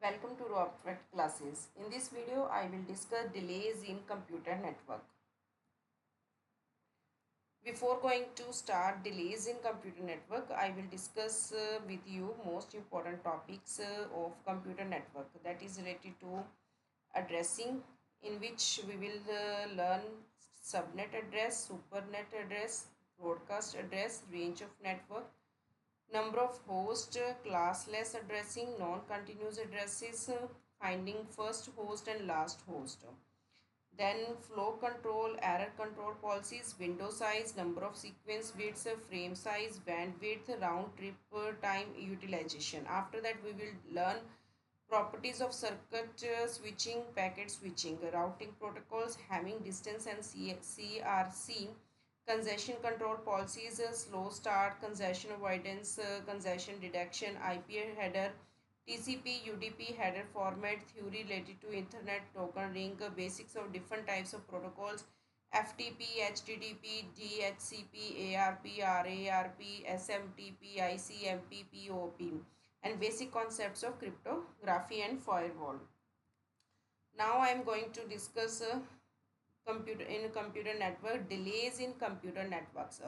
Welcome to Robert classes. In this video, I will discuss delays in computer network. Before going to start delays in computer network, I will discuss with you most important topics of computer network that is related to addressing, in which we will learn subnet address, supernet address, broadcast address, range of network, number of host, classless addressing, non-continuous addresses, finding first host and last host. Then flow control, error control policies, window size, number of sequence bits, frame size, bandwidth, round trip time utilization. After that we will learn properties of circuit switching, packet switching, routing protocols, having distance and CRC, congestion control policies, slow start, congestion avoidance, congestion detection, IP header, TCP, UDP header format, theory related to Internet token ring, basics of different types of protocols, FTP, HTTP, DHCP, ARP, RARP, SMTP, ICMP, POP, and basic concepts of cryptography and firewall. Now I am going to discuss computer network delays in computer networks.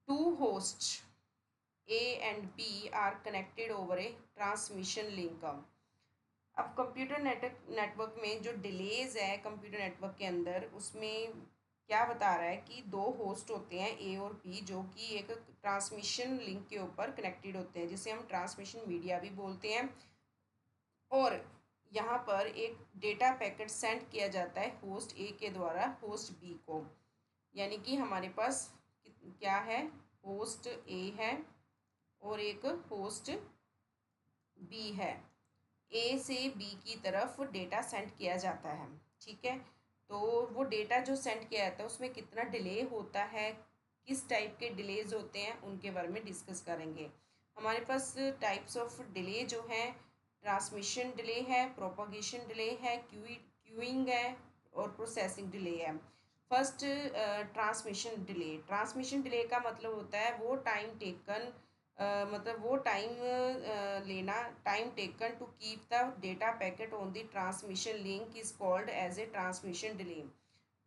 Two hosts A and B are connected over a transmission link. अब computer network में जो delays है computer network के अंदर उसमें क्या बता रहा है कि दो होस्ट होते हैं ए और बी जो कि एक ट्रांसमिशन लिंक के ऊपर कनेक्टेड होते हैं जिसे हम ट्रांसमिशन मीडिया भी बोलते हैं। और यहाँ पर एक डेटा पैकेट सेंड किया जाता है होस्ट ए के द्वारा होस्ट बी को, यानी कि हमारे पास क्या है, होस्ट ए है और एक होस्ट बी है। ए से बी की तरफ डेटा सेंड किया जाता है, ठीक है। तो वो डेटा जो सेंड किया जाता है उसमें कितना डिले होता है, किस टाइप के डिलेज होते हैं, उनके बारे में डिस्कस करेंगे। हमारे पास टाइप्स ऑफ डिले जो है, ट्रांसमिशन डिले है, प्रोपगेशन डिले है, क्यूइंग है और प्रोसेसिंग डिले है। First transmission delay. Transmission delay का मतलब होता है वो टाइम टेकन, मतलब वो टाइम लेना, time taken to keep the data packet on the transmission link is called as a transmission delay.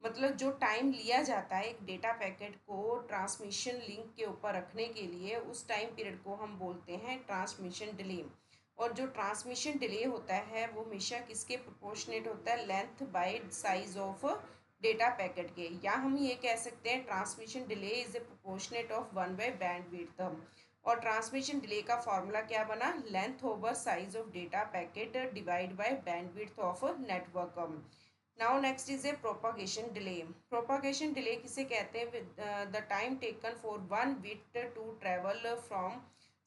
मतलब जो टाइम लिया जाता है एक डेटा पैकेट को ट्रांसमिशन लिंक के ऊपर रखने के लिए, उस टाइम पीरियड को हम बोलते हैं ट्रांसमिशन डिले। और जो ट्रांसमिशन डिले होता है वो हमेशा किसके प्रोपोर्शनेट होता है, length by size of data packet के। या हम ये कह सकते हैं transmission delay is a proportionate of 1 by bandwidth. और ट्रांसमिशन डिले का फॉर्मूला क्या बना, length over size of data packet divide by bandwidth of network. Now next is a propagation delay. Propagation delay किसे कहते हैं, the time taken for one bit to travel from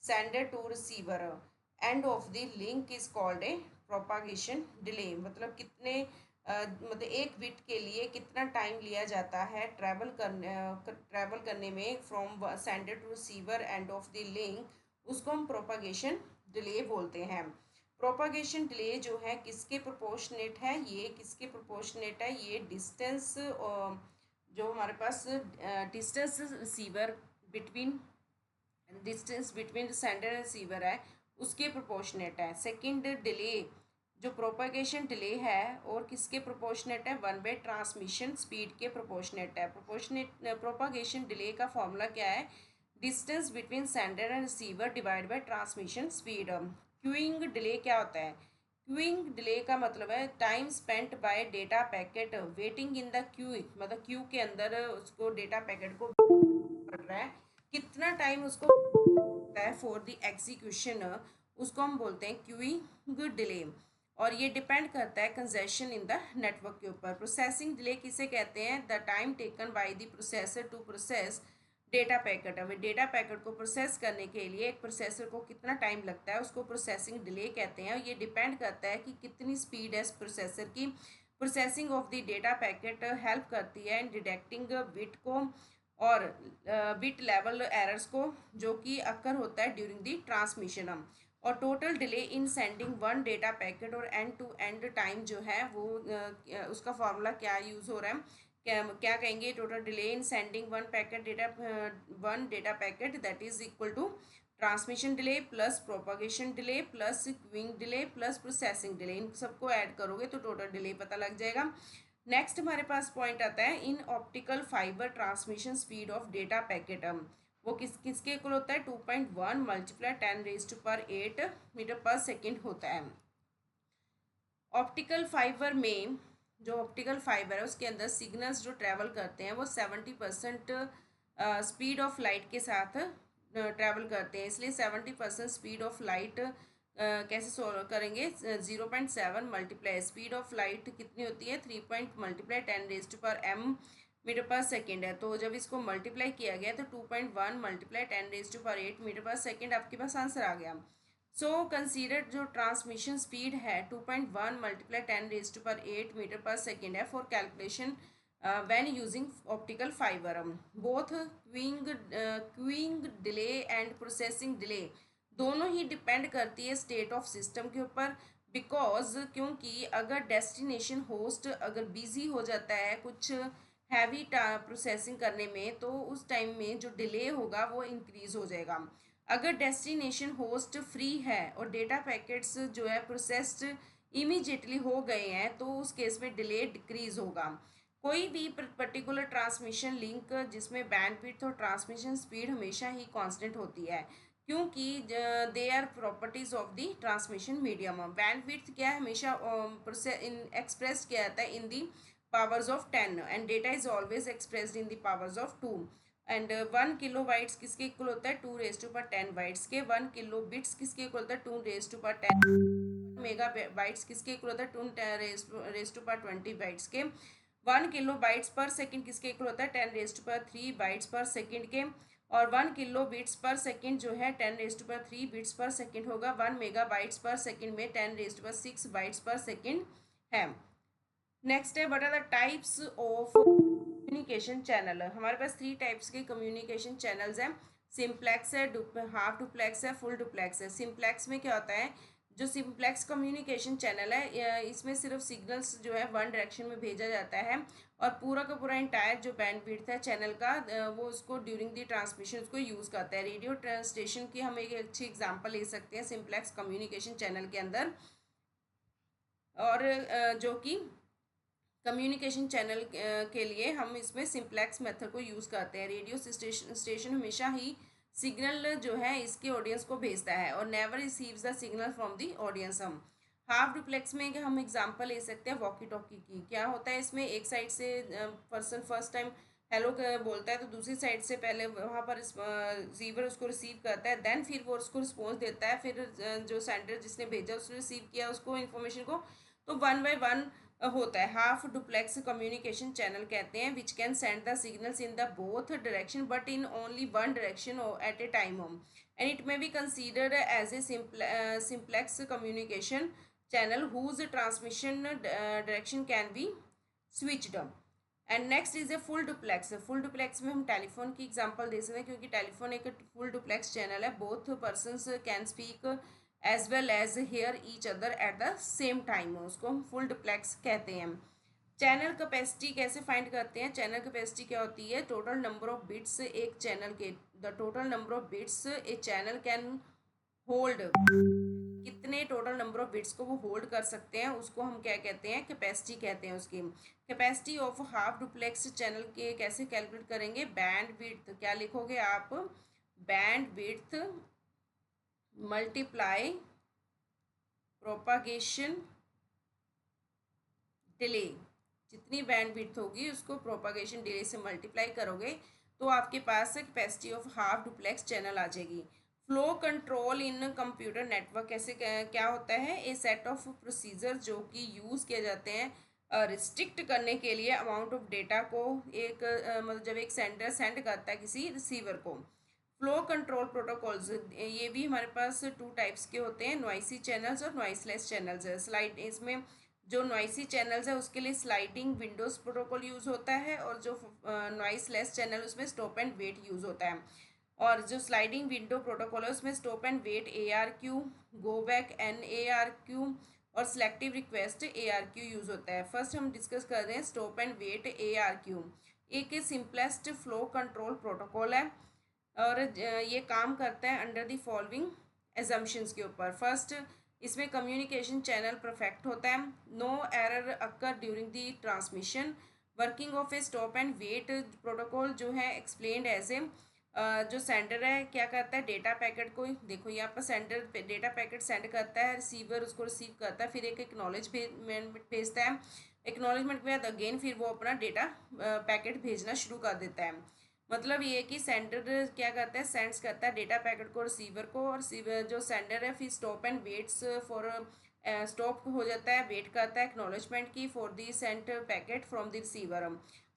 sender to receiver end of the link is called a propagation delay. मतलब कितने मतलब एक bit के लिए कितना टाइम लिया जाता है ट्रैवल करने में from sender to receiver end of the link, उसको हम प्रोपागेशन डिले बोलते हैं। प्रोपागेशन डिले जो है किसके प्रोपोर्शनेट है, ये किसके प्रोपोर्शनेट है, ये डिस्टेंस जो हमारे पास distance receiver between distance between sender and receiver है उसके प्रोपोर्शनेट है। सेकंड डिले जो प्रोपागेशन डिले है और किसके प्रोपोर्शनेट है, 1 बाय ट्रांसमिशन स्पीड के प्रोपोर्शनेट है। प्रोपागेशन डिले का फॉर्मूला क्या है, distance between sender and receiver divide by transmission speed. Queuing delay क्या होता है, क्यूइंग डिले का मतलब है time spent by data packet waiting in the queue, मतलब क्यू के अंदर उसको डेटा पैकेट को पड़ रहा है, कितना टाइम उसको है फॉर द एग्जीक्यूशन, उसको हम बोलते हैं क्यूइंग डिले। और ये डिपेंड करता है कंजेशन इन द नेटवर्क के ऊपर। प्रोसेसिंग डिले किसे कहते हैं, the time taken by the processor to process data packet. हमें डेटा पैकेट को प्रोसेस करने के लिए एक प्रोसेसर को कितना टाइम लगता है उसको प्रोसेसिंग डिले कहते हैं। ये डिपेंड करता है कि कितनी स्पीड है इस प्रोसेसर की। Processing of the data packet help करती है इन डिटेक्टिंग बिट को और बिट लेवल एरर्स को जो कि अक्कर होता है ड्यूरिंग द ट्रांसमिशन। और total delay in sending one data packet और एंड टू एंड टाइम जो है वो उसका फॉर्मूला क्या यूज़ हो रहा है, क्या कहेंगे, total delay in sending one data packet that is equal to transmission delay plus propagation delay plus queuing delay plus processing delay, इन सबको ऐड करोगे तो टोटल डिले पता लग जाएगा। नेक्स्ट हमारे पास पॉइंट आता है in optical fibre transmission speed of data packet, वो किसके इक्वल होता है 2.1 मल्टीप्लाई 10⁸ मीटर पर सेकेंड होता है। ऑप्टिकल फाइबर में जो ऑप्टिकल फाइबर है उसके अंदर सिग्नल्स जो ट्रैवल करते हैं वो 70% स्पीड ऑफ लाइट के साथ ट्रैवल करते हैं, इसलिए 70% स्पीड ऑफ लाइट कैसे सोल्व करेंगे 0.7 मल्टीप्लाई स्पीड ऑफ लाइट कितनी होती है 3 मल्टीप्लाई 10⁻m मीटर पर सेकेंड है, तो जब इसको मल्टीप्लाई किया गया तो 2.1 मल्टीप्लाई 10⁸ मीटर पर सेकेंड आपके पास आंसर आ गया। सो कंसीडर जो ट्रांसमिशन स्पीड है 2.1 मल्टीप्लाई 10⁸ मीटर पर सेकेंड है for calculation when using optical fibre. Both queuing delay and processing delay दोनों ही डिपेंड करती है स्टेट ऑफ सिस्टम के ऊपर, बिकॉज क्योंकि अगर डेस्टिनेशन होस्ट अगर बिजी हो जाता है कुछ हैवी प्रोसेसिंग करने में तो उस टाइम में जो डिले होगा वो इंक्रीज हो जाएगा। अगर डेस्टिनेशन होस्ट फ्री है और डेटा पैकेट्स जो है प्रोसेस्ड इमीडिएटली हो गए हैं तो उस केस में डिले डिक्रीज होगा। कोई भी पर्टिकुलर ट्रांसमिशन लिंक जिसमें बैंडविड्थ और ट्रांसमिशन स्पीड हमेशा ही कांस्टेंट होती है क्योंकि they are properties of the transmission medium. Bandwidth क्या है हमेशा एक्सप्रेस किया जाता है in the powers of 10 and data is always expressed in the powers of 2 and 1 kilobytes किसके इक्वल होता है 2⁻10 बाइट्स के, 1 किलो बिट्स किसके इक्वल होता है 2⁻10 मेगा बाइट्स किसके इक्वल होता है 2⁻20 बाइट्स के, 1 किलो बाइट्स पर सेकंड किसके इक्वल होता है 10⁻3 बाइट्स पर सेकंड के, और 1 किलो बिट्स पर सेकंड जो है 10⁻3 बिट्स पर सेकंड होगा, 1 मेगा बाइट्स पर सेकंड में 10⁻6 बाइट्स पर सेकंड है। नेक्स्ट है what are the types of communication channel. हमारे पास 3 टाइप्स के कम्युनिकेशन चैनल्स हैं, सिंप्लेक्स है, हाफ डुप्लेक्स है, फुल डुप्लेक्स है। सिंप्लेक्स में क्या होता है जो सिंप्लेक्स कम्युनिकेशन चैनल है इसमें सिर्फ सिग्नल्स जो है वन डायरेक्शन में भेजा जाता है और पूरा का पूरा इंटायर जो बैंडविड्थ है चैनल का वो उसको ड्यूरिंग द ट्रांसमिशन उसको यूज़ करता है। रेडियो स्टेशन की हम एक अच्छी एग्जांपल ले सकते हैं सिंप्लेक्स कम्युनिकेशन चैनल के अंदर, और जो कि कम्युनिकेशन चैनल के लिए हम इसमें सिंप्लेक्स मेथड को यूज़ करते हैं। रेडियो स्टेशन हमेशा ही सिग्नल जो है इसके ऑडियंस को भेजता है और never receives the signal from the audience. हम हाफ डुप्लेक्स में हम एग्जांपल ले सकते हैं वॉकी टॉकी की। क्या होता है इसमें एक साइड से पर्सन फर्स्ट टाइम हेलो बोलता है तो दूसरी साइड से पहले वहाँ पर रिसीवर उसको रिसीव करता है, देन फिर वो उसको रिस्पॉन्स देता है, फिर जो सेंडर जिसने भेजा उसने रिसीव किया उसको इन्फॉर्मेशन को, तो 1 बाय 1 होता है। हाफ डुप्लेक्स कम्युनिकेशन चैनल कहते हैं which can send the signals in the both direction but in only one direction at a time and it may be considered as a simplex communication channel whose transmission direction can be switched. And next is a full duplex. Full duplex में हम telephone की example दे सकते हैं क्योंकि telephone एक full duplex channel है, both persons can speak as well as hear each other at the same time, उसको हम फुल डुप्लेक्स कहते हैं। चैनल कैपेसिटी कैसे फाइंड करते हैं, चैनल कैपेसिटी क्या होती है टोटल नंबर ऑफ बिट्स एक चैनल के, the total number of bits A channel can hold, कितने टोटल नंबर ऑफ बिट्स को वो होल्ड कर सकते हैं उसको हम क्या कहते हैं कैपेसिटी कहते हैं। उसकी capacity of half duplex channel के कैसे कैलकुलेट करेंगे, बैंड विड्थ क्या लिखोगे आप, bandwidth multiply propagation delay, जितनी बैंड विड्थ होगी उसको प्रोपागेशन डिले से मल्टीप्लाई करोगे तो आपके पास capacity of half duplex channel आ जाएगी। Flow control in computer network कैसे क्या होता है, ए सेट ऑफ प्रोसीजर जो कि यूज़ किए जाते हैं रिस्ट्रिक्ट करने के लिए अमाउंट ऑफ डेटा को, एक मतलब जब एक सेंडर सेंड करता है किसी रिसीवर को। फ्लो कंट्रोल प्रोटोकॉल्स ये भी हमारे पास 2 टाइप्स के होते हैं, नॉइसी चैनल्स और नॉइसलेस चैनल्स है। स्लाइड इसमें जो नॉइसी चैनल्स है उसके लिए स्लाइडिंग विंडोज प्रोटोकॉल यूज़ होता है और जो नॉइसलेस चैनल उसमें स्टॉप एंड वेट यूज़ होता है। और जो स्लाइडिंग विंडो प्रोटोकॉल है उसमें stop and wait ARQ, go back NARQ और सिलेक्टिव रिक्वेस्ट ARQ यूज़ होता है। फर्स्ट हम डिस्कस कर रहे हैं स्टॉप एंड वेट ARQ, एक सिंपलेस्ट फ्लो कंट्रोल प्रोटोकॉल है और ये काम करता है अंडर द फॉलोइंग एजम्पशंस के ऊपर। फर्स्ट, इसमें कम्युनिकेशन चैनल परफेक्ट होता है, no error occur during the transmission, working of a stop and wait protocol जो है एक्सप्लेन्ड एज ए जो सेंडर है क्या करता है, डेटा पैकेट को, देखो यहाँ पर सेंडर डेटा पैकेट सेंड करता है, रिसीवर उसको रिसीव करता है, फिर एक एक्नॉलेजमेंट भेजता है, एक्नॉलेजमेंट के बाद अगेन फिर वो अपना डेटा पैकेट भेजना शुरू कर देता है। मतलब ये कि सेंडर क्या करता है, सेंड्स करता है डेटा पैकेट को रिसीवर को, और जो सेंडर है फिर stop and waits for stop हो जाता है, वेट करता है एक्नॉलेजमेंट की for the sent packet from the receiver,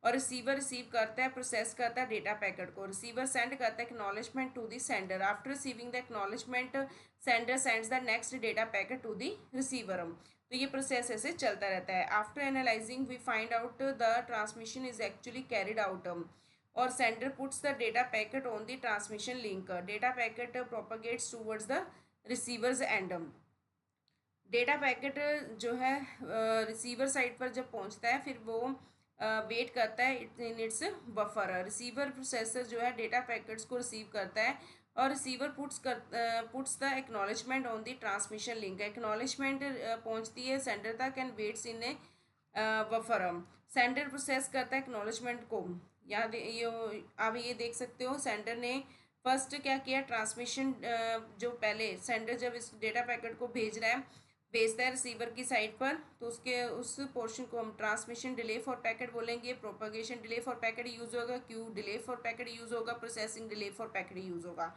और रिसीवर रिसीव करता है, प्रोसेस करता है डेटा पैकेट को, रिसीवर सेंड करता है acknowledgement to the sender, after receiving the acknowledgement sender sends the next data packet to the receiver. तो ये प्रोसेस ऐसे चलता रहता है। After analysing we find out the transmission is actually carried out, और sender puts the data packet on the transmission link, data packet propagates towards the receiver's end. Data packet जो है receiver side पर जब पहुंचता है फिर वो wait करता है in its buffer, receiver processor जो है डेटा पैकेट्स को रिसीव करता है, और receiver puts the acknowledgement on the transmission link, acknowledgement पहुंचती है सेंडर तक and waits in a buffer, sender process करता है एक्नॉलेजमेंट को। यहाँ ये आप ये देख सकते हो सेंडर ने फर्स्ट क्या किया, ट्रांसमिशन जो पहले सेंडर जब इस डेटा पैकेट को भेजता है रिसीवर की साइड पर, तो उसके उस पोर्शन को हम ट्रांसमिशन डिले फॉर पैकेट बोलेंगे, propagation delay for packet use होगा, queue delay for packet use होगा, processing delay for packet use होगा।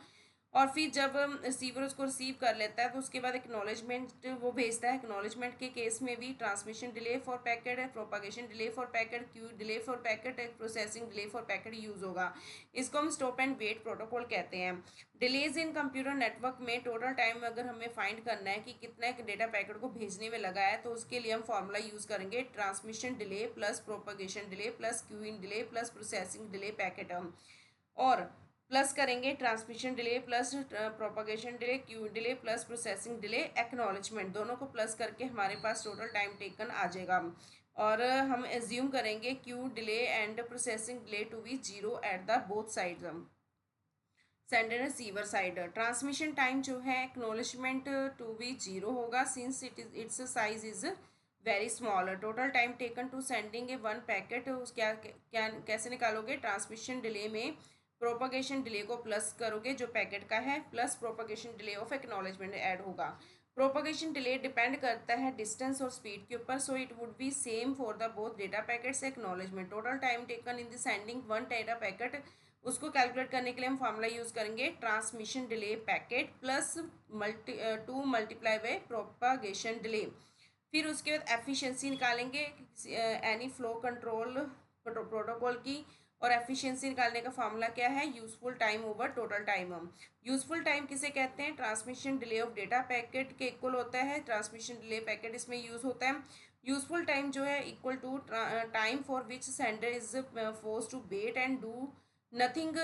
और फिर जब रिसीवर उसको रिसीव कर लेता है तो उसके बाद एक्नॉलेजमेंट वो भेजता है, एक्नॉलेजमेंट के केस में भी ट्रांसमिशन डिले फॉर पैकेट है, propagation delay for packet, Q delay for packet, processing delay for packet use होगा। इसको हम स्टॉप एंड वेट प्रोटोकॉल कहते हैं। डिलेज इन कंप्यूटर नेटवर्क में टोटल टाइम अगर हमें फाइंड करना है कि कितना डेटा पैकेट को भेजने में लगा है, तो उसके लिए हम फॉर्मूला यूज़ करेंगे transmission delay plus propagation delay plus queuing delay plus processing delay packet, और प्लस करेंगे transmission delay plus propagation delay, queue delay plus processing delay, acknowledgement, दोनों को प्लस करके हमारे पास टोटल टाइम टेकन आ जाएगा। और हम एज्यूम करेंगे queue delay and processing delay to be zero at the both sides, sender receiver side. Transmission time जो है एक्नॉलेजमेंट टू बी जीरो होगा since its size is very small. Total time taken to sending a one packet क्या कैसे निकालोगे, transmission delay में propagation delay को plus करोगे जो पैकेट का है, plus propagation delay of acknowledgement add होगा। प्रोपगेशन डिले डिपेंड करता है डिस्टेंस और स्पीड के ऊपर, so it would be same for the both data packets acknowledgement. Total time taken in the sending one data packet, उसको calculate करने के लिए हम फार्मूला यूज़ करेंगे transmission delay packet plus two multiply by propagation delay. फिर उसके बाद efficiency निकालेंगे एनी फ्लो कंट्रोल प्रोटोकॉल की, और एफिशिएंसी निकालने का फार्मूला क्या है, useful time over total time. Useful time किसे कहते हैं, transmission delay of data packet के इक्वल होता है, ट्रांसमिशन डिले पैकेट इसमें यूज़ होता है। यूजफुल टाइम जो है equal to time for which sender is force to wait and do nothing,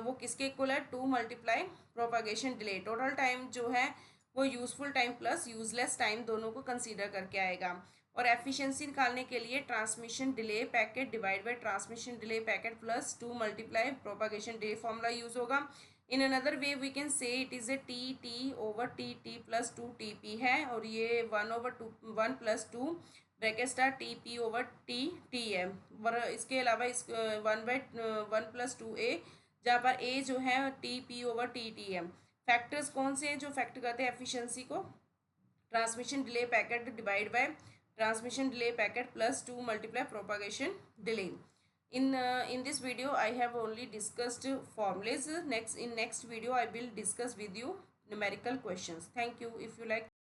वो किसके इक्वल है, two multiply propagation delay. Total time जो है वो useful time plus useless time दोनों को कंसीडर करके आएगा। और एफिशिएंसी निकालने के लिए transmission delay packet divide by transmission delay packet plus two multiply propagation delay formula use होगा। In another way we can say it is a T T over T T plus two T P है, और ये one over two one plus two bracket star T P over T T है। और इसके अलावा इस one by one plus two a, जहाँ पर ए जो है T P over T T है। फैक्टर्स कौन से हैं जो फैक्ट करते हैं एफिशिएंसी को, transmission delay packet divide bye transmission delay packet plus 2 multiply propagation delay. In this video I have only discussed formulas. In next video I will discuss with you numerical questions. Thank you. If you like